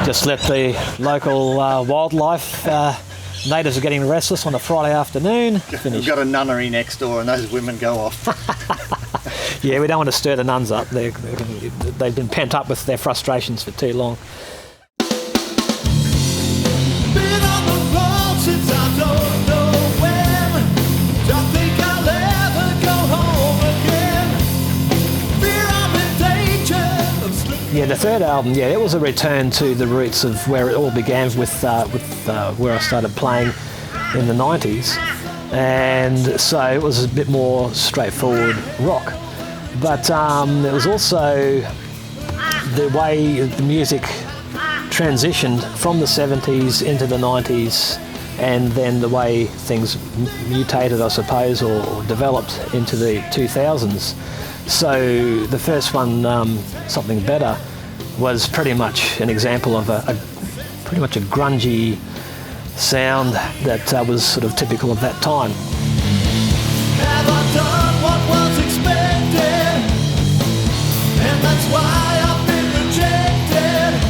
Just let the local wildlife, natives are getting restless on a Friday afternoon. We've got a nunnery next door and those women go off. Yeah, we don't want to stir the nuns up. They've been pent up with their frustrations for too long. Yeah, the third album, it was a return to the roots of where it all began with where I started playing in the 90s. And so it was a bit more straightforward rock. But it was also the way the music transitioned from the 70s into the 90s, and then the way things mutated, I suppose, or developed into the 2000s. So the first one, Something Better, was pretty much an example of pretty much a grungy sound that was sort of typical of that time. Have I done what was expected? And that's why I've been rejected.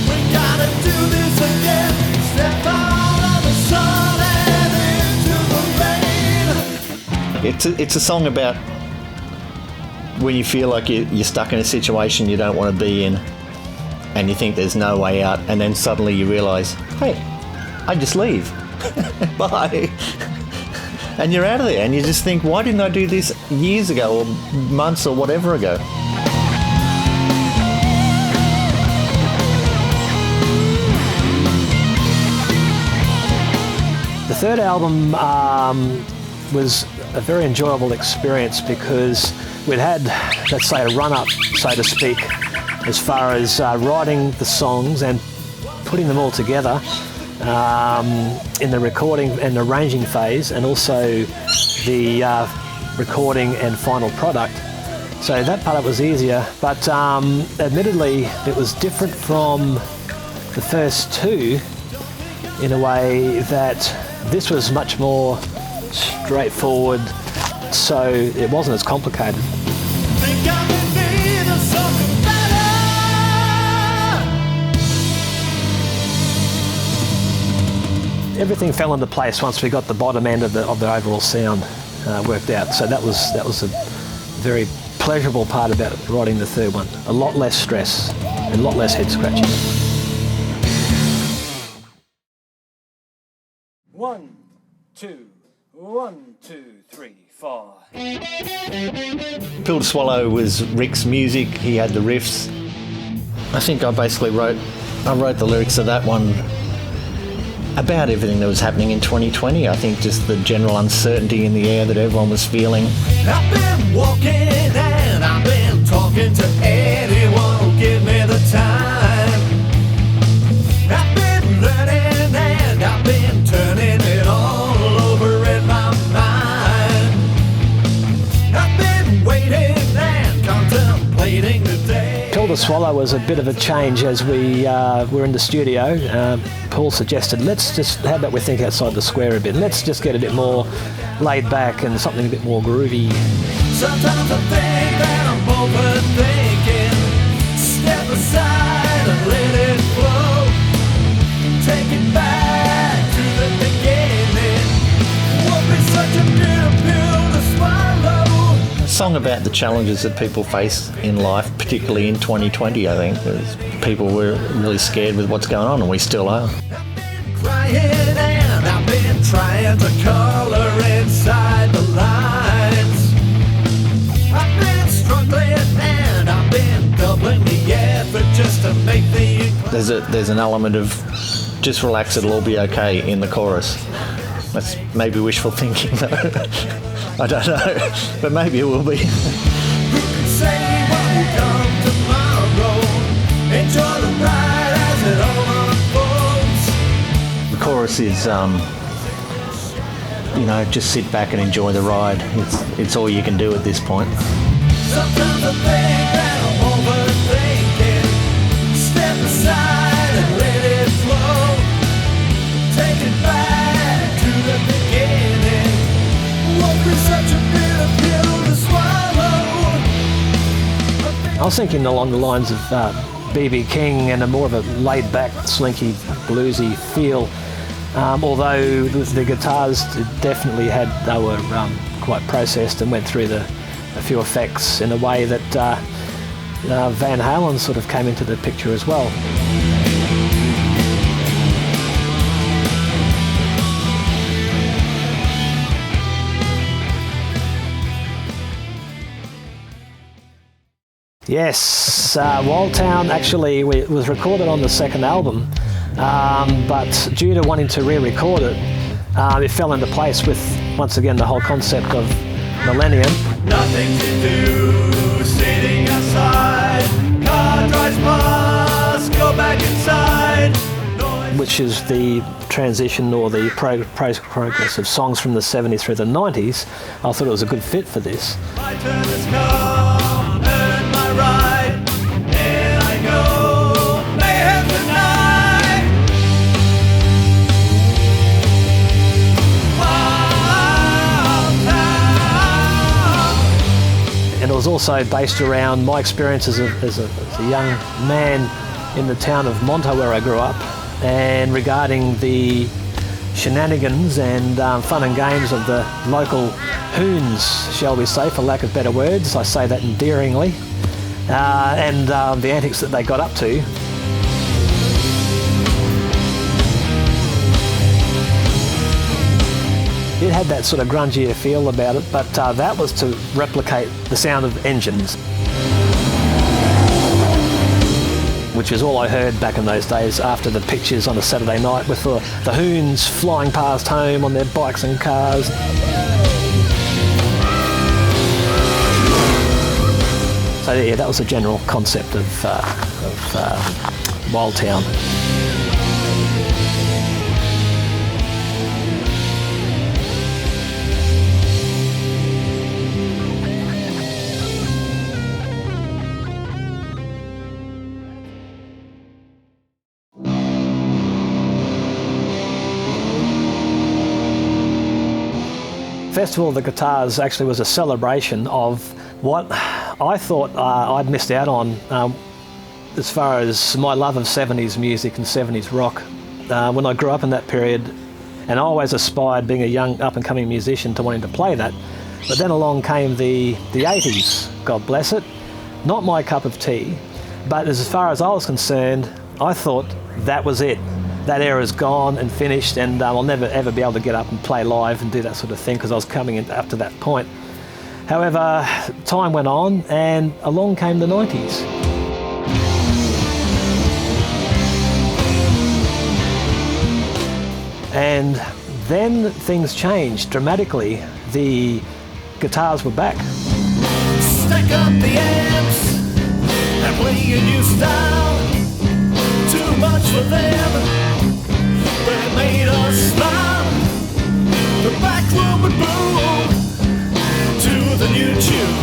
We gotta do this again. Step out of the sun and into the rain. It's a song about when you feel like you're stuck in a situation you don't want to be in, and you think there's no way out, and then suddenly you realise, hey, I just leave. Bye. And you're out of there, and you just think, why didn't I do this years ago, or months, or whatever ago? The third album was a very enjoyable experience because we'd had, let's say, a run-up, so to speak, as far as writing the songs and putting them all together in the recording and arranging phase, and also the recording and final product. So that part of it was easier, but admittedly it was different from the first two in a way that this was much more straightforward, so it wasn't as complicated. Everything fell into place once we got the bottom end of the overall sound worked out. So that was a very pleasurable part about writing the third one. A lot less stress and a lot less head scratching. 1, 2, 1, 2, 3, 4. Pill to Swallow was Rick's music. He had the riffs. I think I basically wrote the lyrics of that one about everything that was happening in 2020. I think just the general uncertainty in the air that everyone was feeling. I've been walking and I've been talking to anyone who'll give me the time. I've been learning and I've been turning it all over in my mind. I've been waiting and contemplating the day. Pill to Swallow was a bit of a change as we were in the studio. Paul suggested, how about we think outside the square a bit? Let's just get a bit more laid back and something a bit more groovy. Sometimes I think that I'm overthinking. Step aside and let it flow. Take it back to the beginning. Won't be such a bitter pill to swallow. A song about the challenges that people face in life, particularly in 2020, I think. People were really scared with what's going on, and we still are. Crying and I've been trying to color inside the lines. I've been struggling and I've been doubling the effort just to make the... There's an element of just relax, it'll all be okay in the chorus. That's maybe wishful thinking though. I don't know, but maybe it will be. Who can say what will come tomorrow? Enjoy the ride as it all unfolds. The chorus is, just sit back and enjoy the ride. It's all you can do at this point. Sometimes I think that I'm overthinking. Step aside and let it flow. Take it back to the beginning. Won't be such a bitter pill to swallow. I was thinking along the lines of B.B. King and a more of a laid-back, slinky, bluesy feel. Although the guitars definitely they were quite processed and went through a few effects in a way that Van Halen sort of came into the picture as well. Yes, Wildtown actually was recorded on the second album, but due to wanting to re-record it, it fell into place with, once again, the whole concept of Millennium. Nothing to do, sitting outside, car drives past, go back inside. Which is the transition or the progress of songs from the 70s through the 90s. I thought it was a good fit for this. My turn has come, earn my right, and I go, mayhem tonight. Wildtown. And it was also based around my experiences as a young man in the town of Monto, where I grew up, and regarding the shenanigans and fun and games of the local hoons, shall we say, for lack of better words. I say that endearingly. And the antics that they got up to. It had that sort of grungier feel about it, but that was to replicate the sound of engines, which is all I heard back in those days after the pictures on a Saturday night with the hoons flying past home on their bikes and cars. So yeah, that was the general concept of Wildtown. Festival of the Guitars actually was a celebration of what I thought I'd missed out on as far as my love of 70s music and 70s rock. When I grew up in that period, and I always aspired, being a young up-and-coming musician, to wanting to play that. But then along came the 80s, God bless it. Not my cup of tea, but as far as I was concerned, I thought that was it. That era's gone and finished, and I'll never ever be able to get up and play live and do that sort of thing, because I was coming in up to that point. However, time went on and along came the 90s. And then things changed dramatically. The guitars were back. Stack up the amps and play a new style. Too much for them. They made us smile. The back room would boom to the new tune.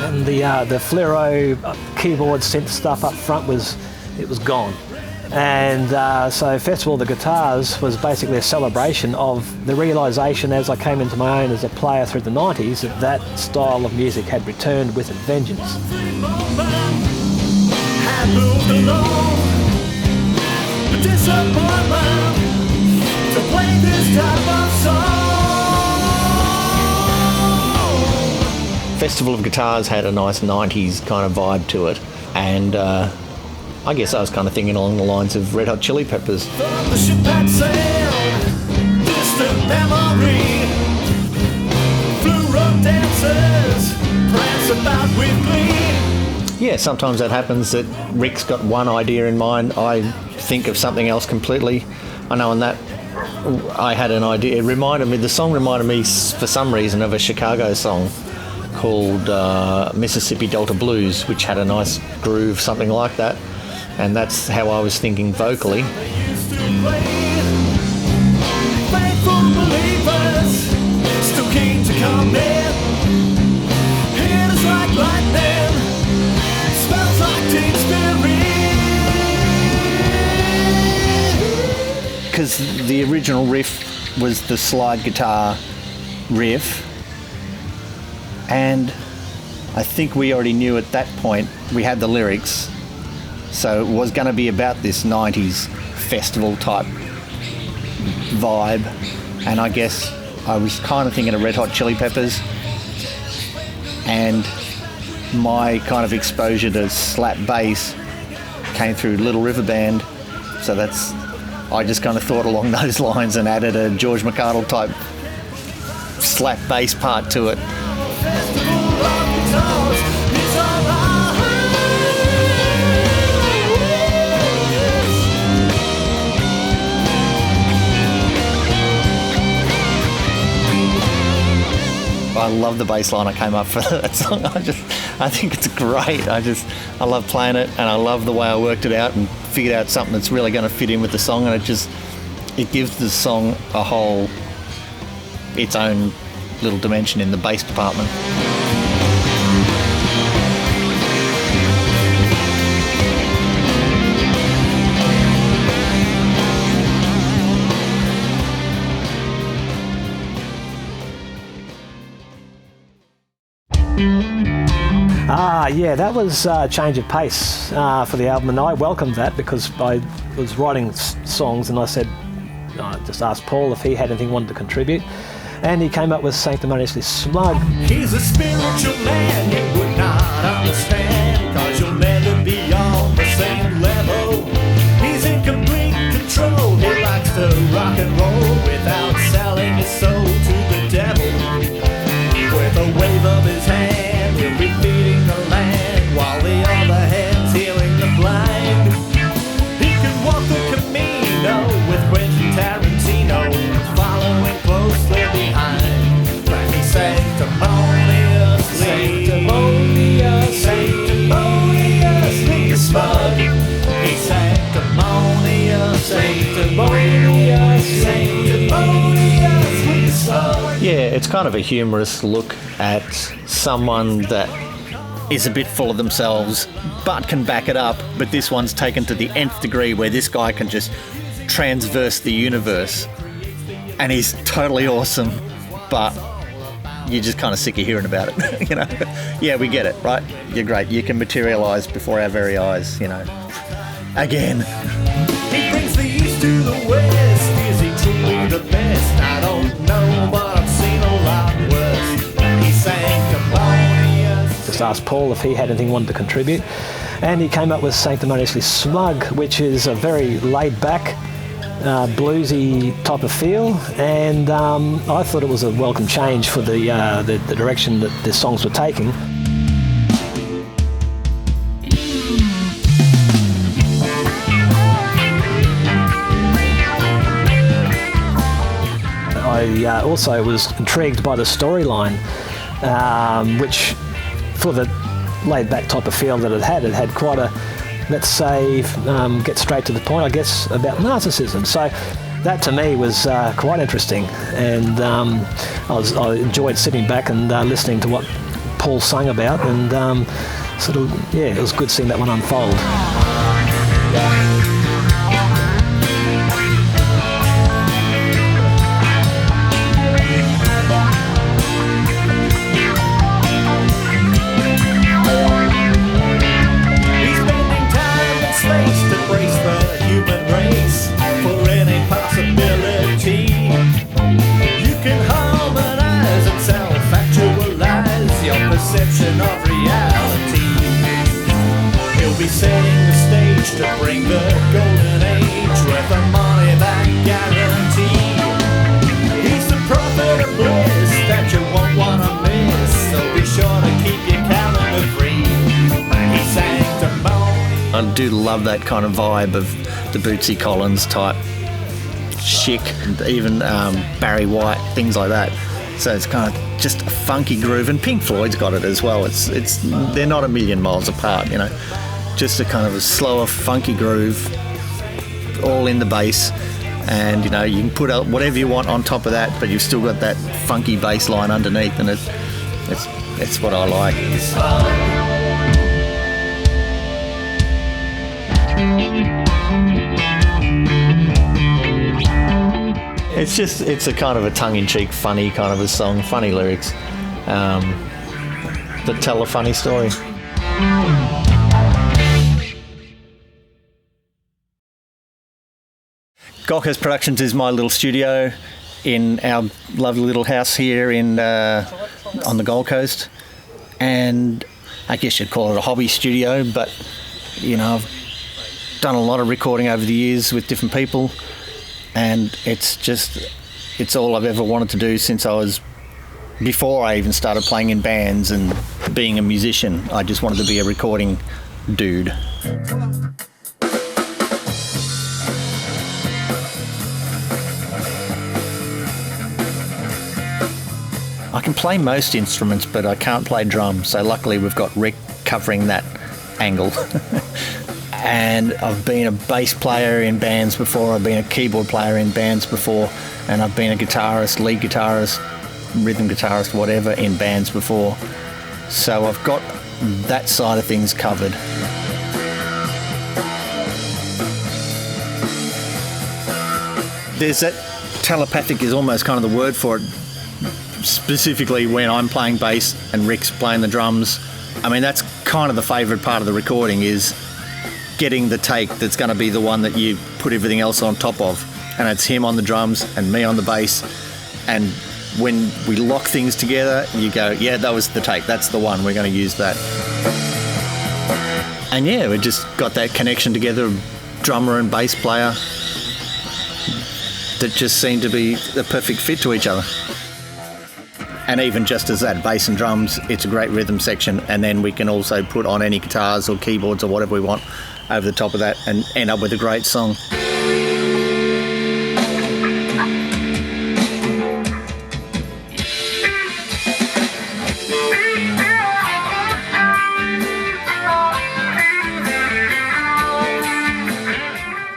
And the Fluoro keyboard synth stuff up front was gone. And so Festival of the Guitars was basically a celebration of the realisation, as I came into my own as a player through the 90s, that that style of music had returned with a vengeance. Had moved along. Disappointment to play this type of song. Festival of Guitars had a nice 90s kind of vibe to it, and I guess I was kind of thinking along the lines of Red Hot Chili Peppers. The ship had sailed, distant memory. Fluoro dancers prance about with glee. Yeah, sometimes that happens, that Rick's got one idea in mind, I think of something else completely. I know in that I had an idea. The song reminded me for some reason of a Chicago song called Mississippi Delta Blues, which had a nice groove, something like that. And that's how I was thinking vocally. They used to play. Faithful believers, still keen to come in. Hit us like lightning, smells like Teen Spirit. Because the original riff was the slide guitar riff, and I think we already knew at that point, we had the lyrics, so it was going to be about this 90s festival type vibe, and I guess I was kind of thinking of Red Hot Chili Peppers, and my kind of exposure to slap bass came through Little River Band, so I just kind of thought along those lines and added a George McArdle type slap bass part to it. I love the bass line I came up for that song. I think it's great. I love playing it, and I love the way I worked it out and figured out something that's really going to fit in with the song, and it gives the song its own little dimension in the bass department. Yeah, that was a change of pace for the album, and I welcomed that because I was writing songs and I just asked Paul if he had anything he wanted to contribute, and he came up with Sanctimoniously Smug. He's a spiritual man you would not understand, cause you'll never be on the same level. He's in complete control, he likes to rock and roll without selling his soul to the devil. With a wave of his hand, he'll be feeding the land, while the other hand's healing the blind. He can walk the Camino with Quentin Tarantino, following closely behind. But he's sanctimoniously smug. He's sanctimoniously smug. Yeah, it's kind of a humorous look at someone that is a bit full of themselves but can back it up, but this one's taken to the nth degree where this guy can just transverse the universe and he's totally awesome, but you're just kind of sick of hearing about it. Yeah, we get it, right? You're great, you can materialise before our very eyes, again. He brings the east to the west. Is he truly the best? I don't know, but I've seen a lot worse. He's sanctimonious. Just asked Paul if he had anything he wanted to contribute, and he came up with Sanctimoniously Smug, which is a very laid-back, bluesy type of feel, and I thought it was a welcome change for the direction that the songs were taking. I also was intrigued by the storyline, which, for the laid-back type of feel that it had quite a, let's say, get straight to the point, I guess, about narcissism. So that to me was quite interesting, and I enjoyed sitting back and listening to what Paul sang about, and it was good seeing that one unfold. Perception of reality. He'll be setting the stage to bring the golden age with a money back guarantee. He's the prophet of bliss that you won't want to miss, so be sure to keep your calendar free. He's sanctimonious. I do love that kind of vibe of the Bootsy Collins type chic, and even Barry White, things like that. So it's kind of just a funky groove, and Pink Floyd's got it as well. They're not a million miles apart, just a kind of a slower, funky groove, all in the bass, and you can put out whatever you want on top of that, but you've still got that funky bass line underneath, and it's what I like. It's a kind of a tongue-in-cheek, funny kind of a song, funny lyrics. that tell a funny story. Gold Coast Productions is my little studio in our lovely little house here on the Gold Coast, and I guess you'd call it a hobby studio, but you know, I've done a lot of recording over the years with different people, and it's all I've ever wanted to do since before I even started playing in bands and being a musician. I just wanted to be a recording dude. I can play most instruments, but I can't play drums, so luckily we've got Rick covering that angle. And I've been a bass player in bands before, I've been a keyboard player in bands before, and I've been a guitarist, lead guitarist, rhythm guitarist, whatever, in bands before. So I've got that side of things covered. There's that telepathic is almost kind of the word for it. Specifically when I'm playing bass and Rick's playing the drums. I mean, that's kind of the favourite part of the recording, is getting the take that's going to be the one that you put everything else on top of. And it's him on the drums and me on the bass. And when we lock things together, you go, yeah, that was the take. That's the one. We're going to use that. And yeah, we just got that connection together, drummer and bass player, that just seemed to be the perfect fit to each other. And even just as that, bass and drums, it's a great rhythm section, and then we can also put on any guitars or keyboards or whatever we want over the top of that and end up with a great song.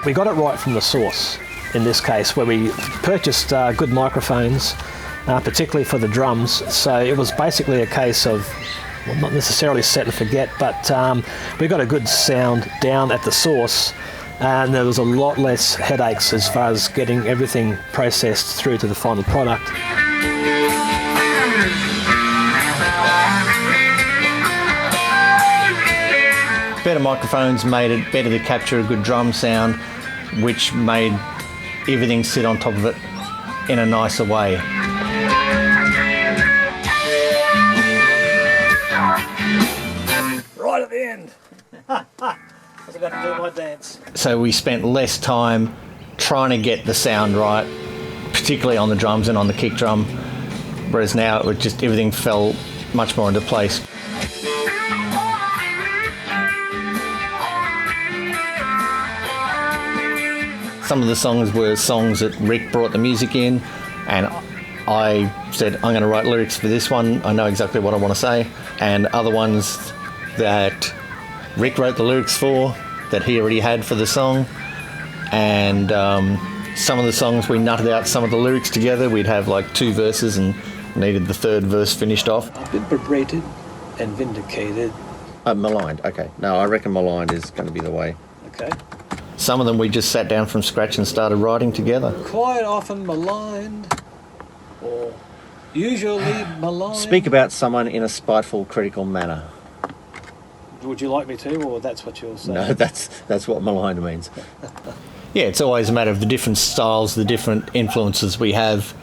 We got it right from the source in this case, where we purchased good microphones, particularly for the drums. So it was basically a case of, well, not necessarily set and forget, but we got a good sound down at the source, and there was a lot less headaches as far as getting everything processed through to the final product. Better microphones made it better to capture a good drum sound, which made everything sit on top of it in a nicer way. Right at the end. I was about to do my dance. So we spent less time trying to get the sound right, particularly on the drums and on the kick drum, whereas now it would just, everything fell much more into place. Some of the songs were songs that Rick brought the music in, and I said, I'm going to write lyrics for this one. I know exactly what I want to say. And other ones that Rick wrote the lyrics for, that he already had for the song. And some of the songs we nutted out some of the lyrics together. We'd have like 2 verses and needed the 3rd verse finished off. I've been berated and vindicated. Maligned, okay. No, I reckon maligned is going to be the way. Okay. Some of them we just sat down from scratch and started writing together. Quite often maligned, or usually maligned. Speak about someone in a spiteful, critical manner. Would you like me to, or that's what you'll say? No, that's what maligned means. Yeah, it's always a matter of the different styles, the different influences we have.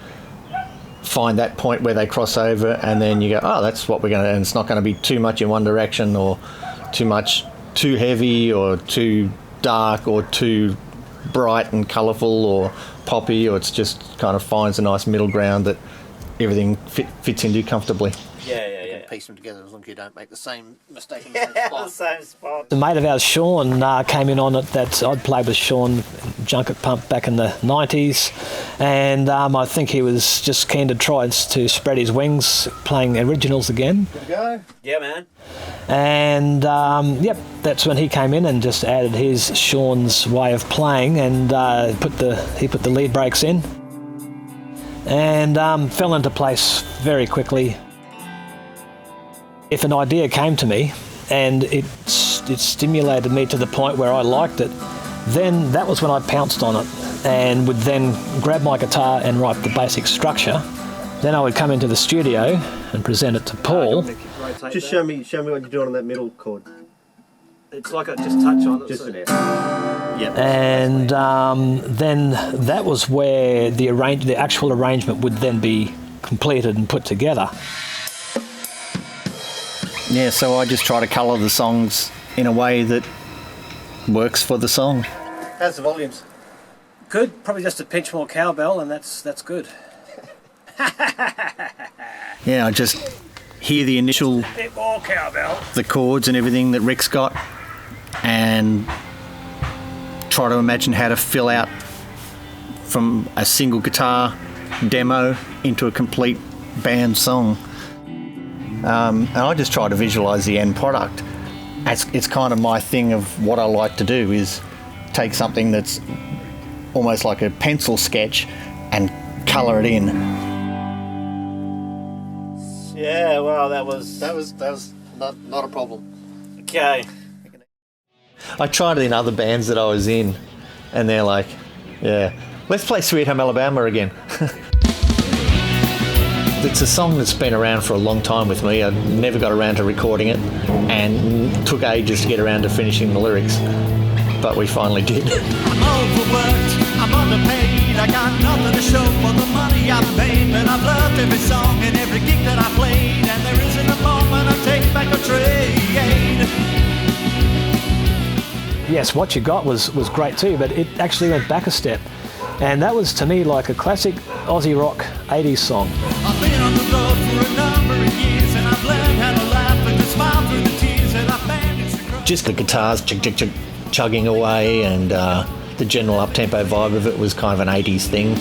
Find that point where they cross over, and then you go, oh, that's what we're going to, and it's not going to be too much in one direction, or too heavy, or too dark, or too bright and colourful, or poppy, or it's just kind of finds a nice middle ground that everything fits into comfortably. Yeah. Piece them together as long as you don't make the same mistake in the same spot. The mate of ours, Sean, came in on it. That I'd played with Sean Junket Pump back in the 90s, and I think he was just keen to try to spread his wings playing originals again. Good to go? Yeah, man. And that's when he came in and just added Sean's way of playing, and he put the lead breaks in, and fell into place very quickly. If an idea came to me and it stimulated me to the point where I liked it, then that was when I pounced on it and would then grab my guitar and write the basic structure. Then I would come into the studio and present it to Paul, rotate Just that. show me what you're doing on that middle chord. It's like I just touch on it. Just so. an F. Yep. And then that was where the actual arrangement would then be completed and put together. Yeah, so I just try to colour the songs in a way that works for the song. How's the volumes? Good. Probably just a pinch more cowbell, and that's good. Yeah, I just hear the initial, Bit more cowbell. the chords and everything that Rick's got, and try to imagine how to fill out from a single guitar demo into a complete band song. And I just try to visualise the end product. It's kind of my thing of what I like to do is take something that's almost like a pencil sketch and colour it in. Yeah, well, that was not a problem. Okay. I tried it in other bands that I was in, and they're like, yeah, let's play Sweet Home Alabama again. It's a song that's been around for a long time with me. I never got around to recording it, and took ages to get around to finishing the lyrics, but we finally did. I'm overworked, I'm underpaid, I got nothing to show for the money I've made, but I've loved every song and every gig that I played, and there isn't a moment I take back a trade. Yes, What You Got was great too, but it actually went back a step. And that was, to me, like a classic Aussie rock 80s song. I've been on the road for a number of years, and I've learned how to laugh and to smile through the tears that I've managed to cry. Just the guitars chugging away, and the general up-tempo vibe of it was kind of an 80s thing.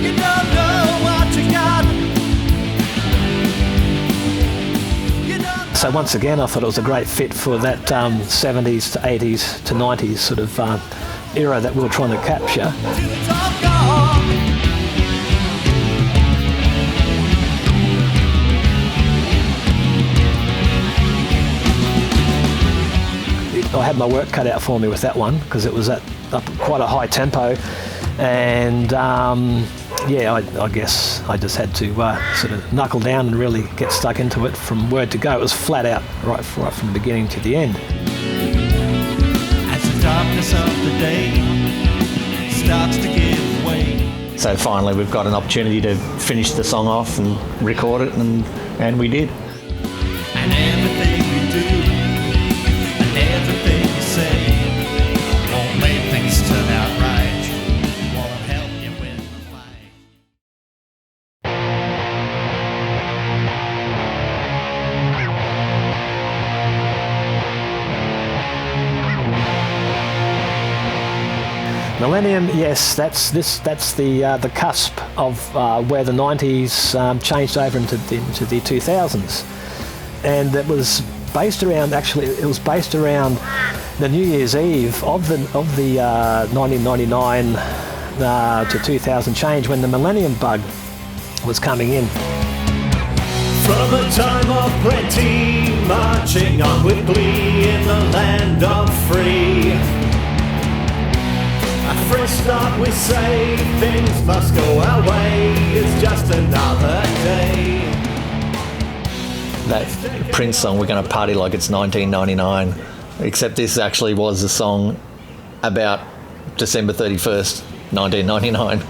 You don't know what you got. You don't So once again, I thought it was a great fit for that 70s to 80s to 90s sort of era that we were trying to capture. till it's all gone. I had my work cut out for me with that one because it was at quite a high tempo, and yeah, I guess I just had to sort of knuckle down and really get stuck into it from word to go. It was flat out right from the beginning to the end. As the darkness of the day starts to give way. So finally we've got an opportunity to finish the song off and record it, and we did. And everything you do, and everything you say, won't make things turn out right. Won't help you win the fight. Millennium, yes, that's the cusp of where the 90s changed over into the 2000s, and it was based around the New Year's Eve of the 1999 to 2000 change, when the Millennium bug was coming in. From a time of plenty, marching on with glee in the land of free. A fresh start, we say, things must go our way, it's just another day. That Prince song, We're Gonna Party Like It's 1999, except this actually was a song about December 31st, 1999.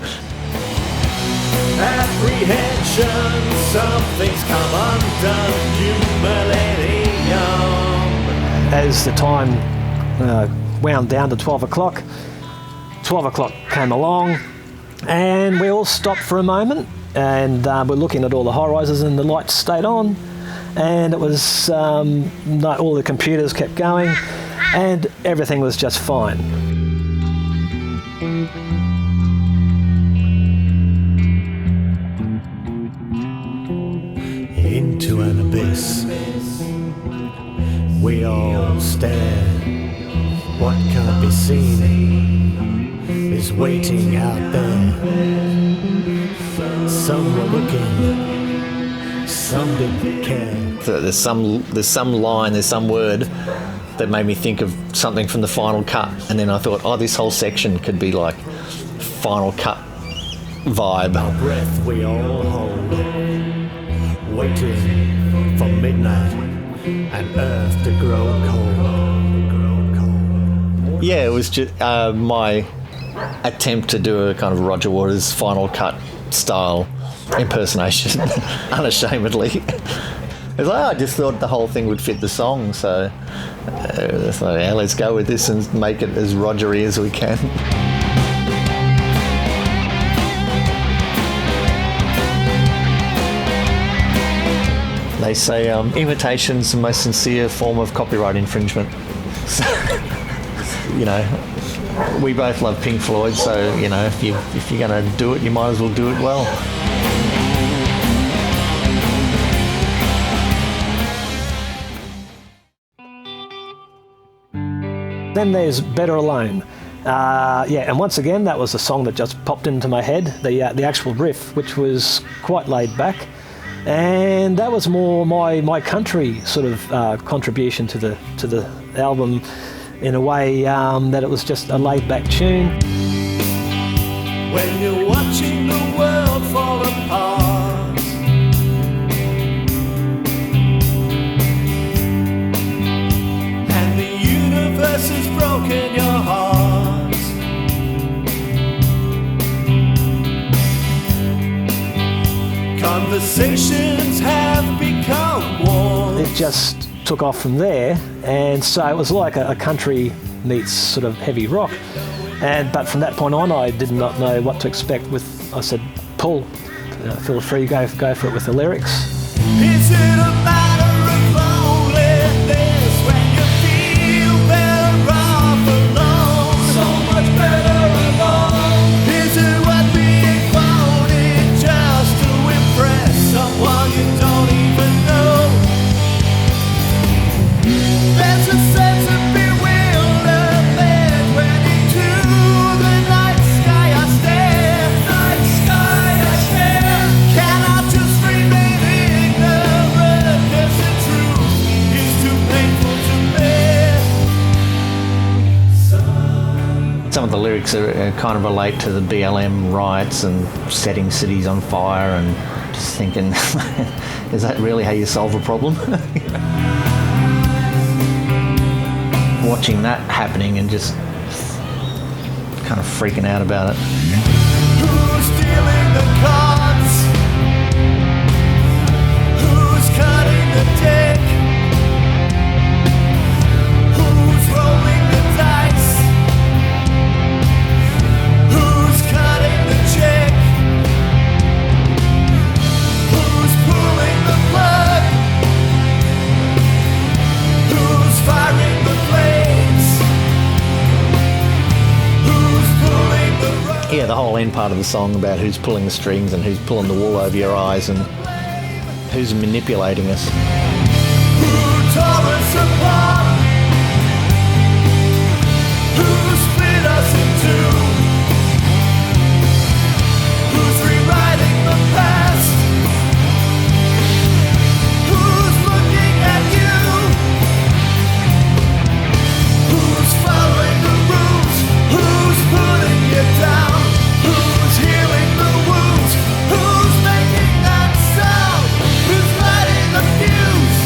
Apprehension, something's come undone, new millennium. As the time wound down to 12 o'clock, 12 o'clock came along, and we all stopped for a moment, and we're looking at all the high rises, and the lights stayed on, and it was all the computers kept going, and everything was just fine. Into an abyss, we all stare. What can't be seen is waiting out there. Some were looking, some didn't care. So there's some line, there's some word that made me think of something from the Final Cut, and then I thought, oh, this whole section could be like Final Cut vibe. Our breath we all hold, waiting for midnight and earth to grow cold. Yeah, it was just my attempt to do a kind of Roger Waters Final Cut style impersonation, unashamedly. It's like, I just thought the whole thing would fit the song, so yeah, let's go with this and make it as Roger-y as we can. They say imitation's the most sincere form of copyright infringement. So, you know, we both love Pink Floyd, so, you know, if you're going to do it, you might as well do it well. Then there's Better Alone. Yeah, and once again, that was a song that just popped into my head, the actual riff, which was quite laid back. And that was more my country sort of contribution to the album, in a way that it was just a laid back tune. When you're watching the world fall apart, and the universe has broken your heart, conversations have become wars. It just took off from there, and so it was like a country meets sort of heavy rock. But from that point on, I did not know what to expect with. I said, Paul, feel free, go for it with the lyrics. Is it a matter of loneliness when you feel better off alone? So much better alone. Is it what being wanted just to impress someone you don't even know? There's a sense of bewilderment when into the night sky I stare. Night sky I stare. Can I just remain ignorant? 'Cause the truth is too painful to bear. Some of the lyrics are kind of relate to the BLM riots and setting cities on fire, and just thinking, is that really how you solve a problem? Watching that happening and just kind of freaking out about it. Who's stealing the cards? Who's cutting the deck? Who's rolling the dice? Who's cutting the check? Who's pulling the plug? Who's firing the flames? Who's pulling the rope? Yeah, the whole end part of the song about who's pulling the strings and who's pulling the wool over your eyes and who's manipulating us. Who tore us apart? Who split us in two? Who's rewriting the past? Who's looking at you? Who's following the rules? Who's putting you down? Who's healing the wounds? Who's making that sound? Who's lighting the fuse?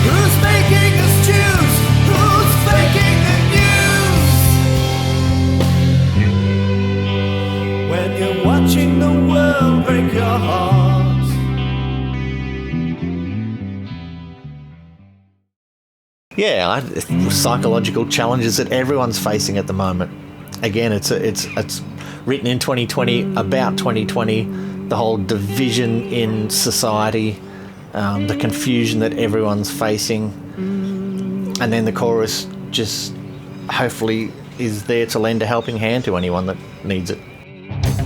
Who's making us choose? Who's faking the news? When you're watching the world break your heart, Yeah, psychological challenges that everyone's facing at the moment. Again, it's written in 2020 about 2020, the whole division in society, the confusion that everyone's facing, and then the chorus just hopefully is there to lend a helping hand to anyone that needs it.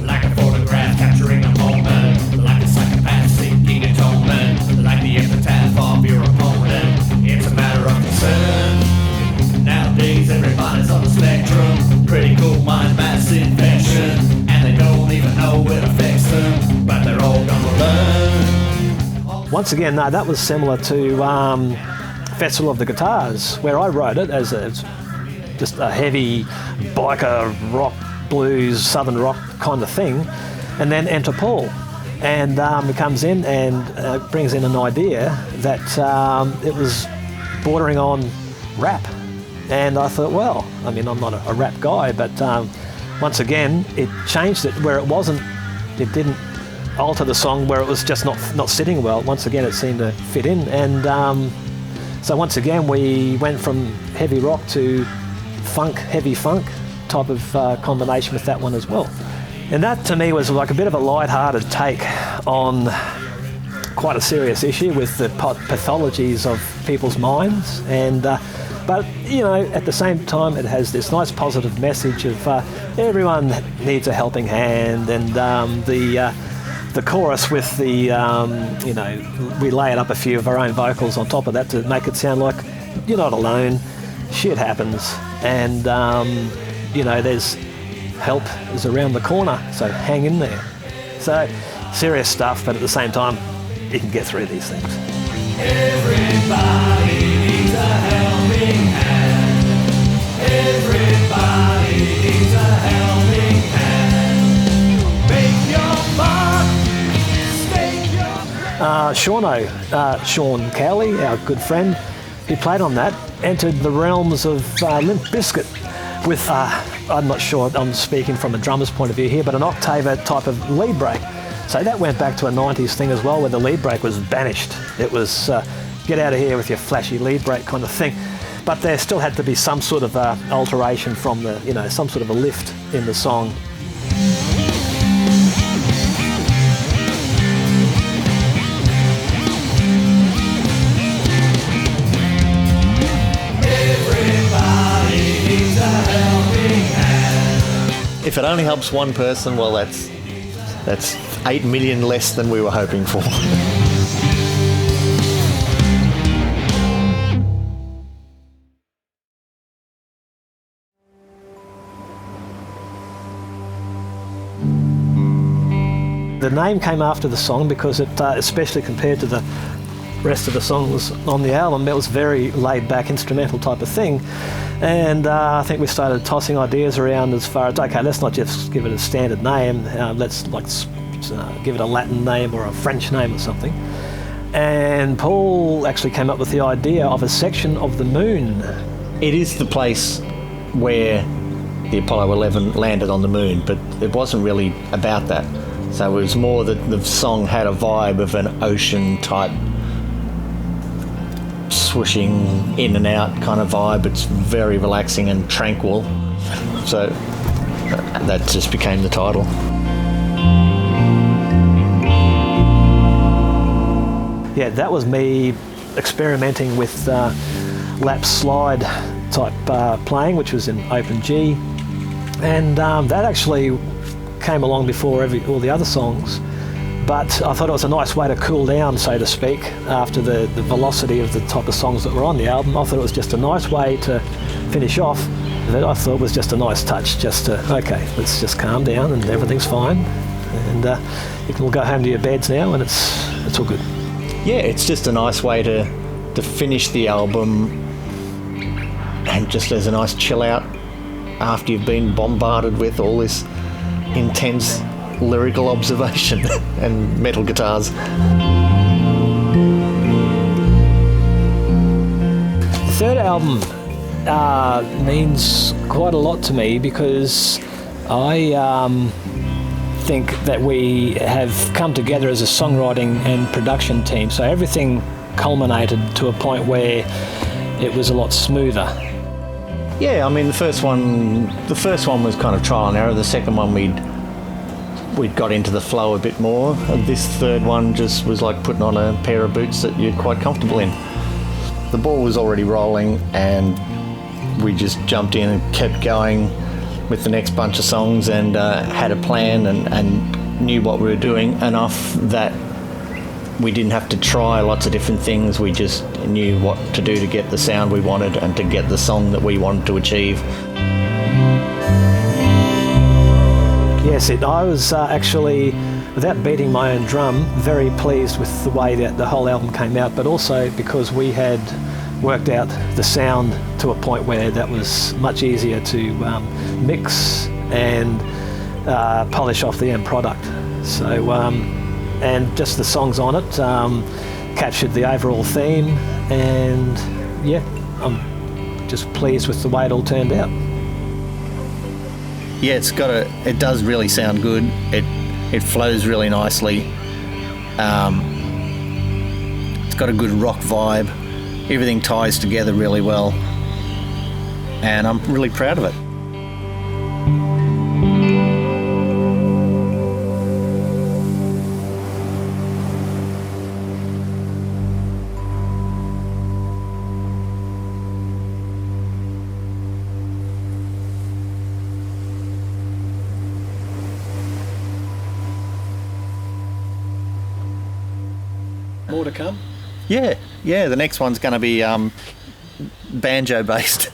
like a photograph capturing a moment, like a psychopath seeking atonement, like the epitaph of your opponent. It's a matter of concern. Nowadays everybody's on the spectrum, critical mind mass infection, and they don't even know it affects them, but they're all gonna learn. Once again, no, that was similar to Festival of the Guitars, where I wrote it as just a heavy biker rock, blues, southern rock kind of thing, and then enter Paul, and he comes in and brings in an idea that it was bordering on rap. And I thought, well, I mean, I'm not a rap guy, but once again, it changed it where it didn't alter the song where it was just not sitting well. Once again, it seemed to fit in. And so once again, we went from heavy rock to heavy funk type of combination with that one as well. And that to me was like a bit of a light-hearted take on quite a serious issue with the pathologies of people's minds. And but you know, at the same time, it has this nice positive message of everyone needs a helping hand, and the chorus with the you know, we layered up a few of our own vocals on top of that to make it sound like you're not alone, shit happens, and you know, there's help is around the corner, so hang in there. So serious stuff, but at the same time, you can get through these things. Everybody needs a helping hand. Everybody needs a helping hand. Make your mark, stake your Sean Cowley, our good friend, who played on that, entered the realms of Limp Bizkit with, I'm not sure, I'm speaking from a drummer's point of view here, but an octaver type of lead break. So that went back to a 90s thing as well, where the lead break was banished. It was get out of here with your flashy lead break kind of thing. But there still had to be some sort of alteration from the, you know, some sort of a lift in the song. If it only helps one person, well, that's 8 million less than we were hoping for. The name came after the song because it, especially compared to the rest of the songs on the album, it was very laid-back instrumental type of thing. And I think we started tossing ideas around as far as, okay, let's not just give it a standard name, let's give it a Latin name or a French name or something. And Paul actually came up with the idea of a section of the moon. It is the place where the Apollo 11 landed on the moon, but it wasn't really about that. So it was more that the song had a vibe of an ocean type swooshing in and out kind of vibe. It's very relaxing and tranquil. So that just became the title. Yeah, that was me experimenting with lap slide type playing, which was in open G. And that actually came along before all the other songs. But I thought it was a nice way to cool down, so to speak, after the velocity of the type of songs that were on the album. I thought it was just a nice way to finish off. That I thought was just a nice touch, just to, okay, let's just calm down and everything's fine. And you can all go home to your beds now and it's all good. Yeah, it's just a nice way to finish the album, and just as a nice chill out after you've been bombarded with all this intense lyrical observation and metal guitars. The third album means quite a lot to me because I think that we have come together as a songwriting and production team. So everything culminated to a point where it was a lot smoother. Yeah, I mean the first one was kind of trial and error. The second one we'd got into the flow a bit more. And this third one just was like putting on a pair of boots that you're quite comfortable in. The ball was already rolling and we just jumped in and kept going with the next bunch of songs, and had a plan and knew what we were doing enough that we didn't have to try lots of different things. We just knew what to do to get the sound we wanted and to get the song that we wanted to achieve. Yes, I was actually, without beating my own drum, very pleased with the way that the whole album came out, but also because we had worked out the sound to a point where that was much easier to mix and polish off the end product. So, and just the songs on it captured the overall theme, and yeah, I'm just pleased with the way it all turned out. Yeah, it does really sound good. It flows really nicely. It's got a good rock vibe. Everything ties together really well. And I'm really proud of it. More to come. Yeah, the next one's going to be banjo based.